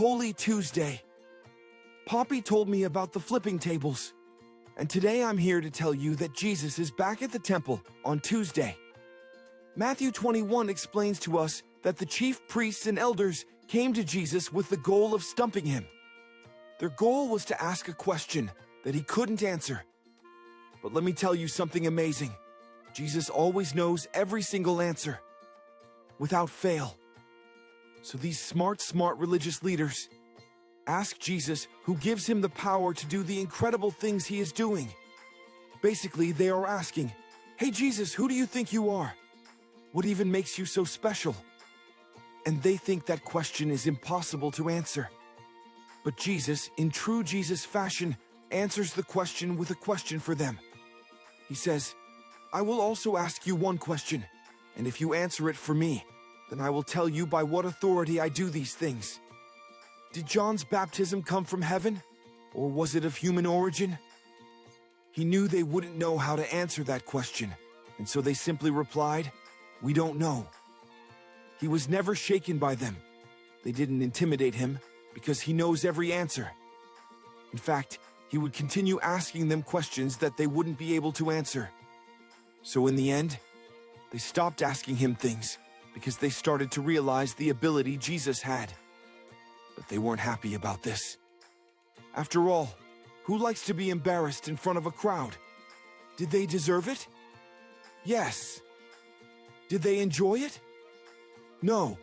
Holy Tuesday. Poppy told me about the flipping tables. And today I'm here to tell you that Jesus is back at the temple on Tuesday. Matthew 21 explains to us that the chief priests and elders came to Jesus with the goal of stumping him. Their goal was to ask a question that he couldn't answer. But let me tell you something amazing. Jesus always knows every single answer, without fail. So these smart religious leaders ask Jesus, who gives him the power to do the incredible things he is doing. Basically, they are asking, "Hey Jesus, who do you think you are? What even makes you so special?" And they think that question is impossible to answer. But Jesus, in true Jesus fashion, answers the question with a question for them. He says, "I will also ask you one question, and if you answer it for me, then I will tell you by what authority I do these things. Did John's baptism come from heaven, or was it of human origin?" He knew they wouldn't know how to answer that question, and so they simply replied, "We don't know." He was never shaken by them. They didn't intimidate him because he knows every answer. In fact, he would continue asking them questions that they wouldn't be able to answer. So in the end, they stopped asking him things because they started to realize the ability Jesus had. But they weren't happy about this. After all, who likes to be embarrassed in front of a crowd? Did they deserve it? Yes. Did they enjoy it? No.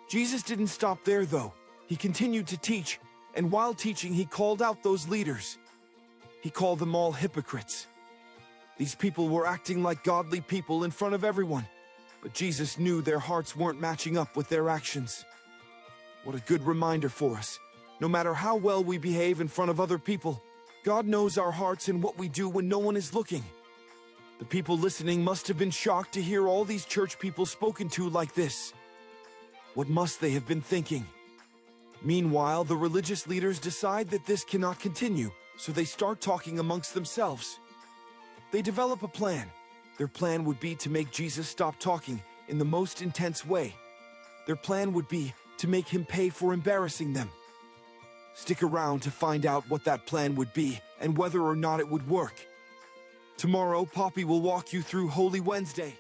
Jesus didn't stop there, though. He continued to teach, and while teaching, he called out those leaders. He called them all hypocrites. These people were acting like godly people in front of everyone, but Jesus knew their hearts weren't matching up with their actions. What a good reminder for us. No matter how well we behave in front of other people, God knows our hearts and what we do when no one is looking. The people listening must have been shocked to hear all these church people spoken to like this. What must they have been thinking? Meanwhile, the religious leaders decide that this cannot continue, so they start talking amongst themselves. They develop a plan. Their plan would be to make Jesus stop talking in the most intense way. Their plan would be to make him pay for embarrassing them. Stick around to find out what that plan would be and whether or not it would work. Tomorrow, Poppy will walk you through Holy Wednesday.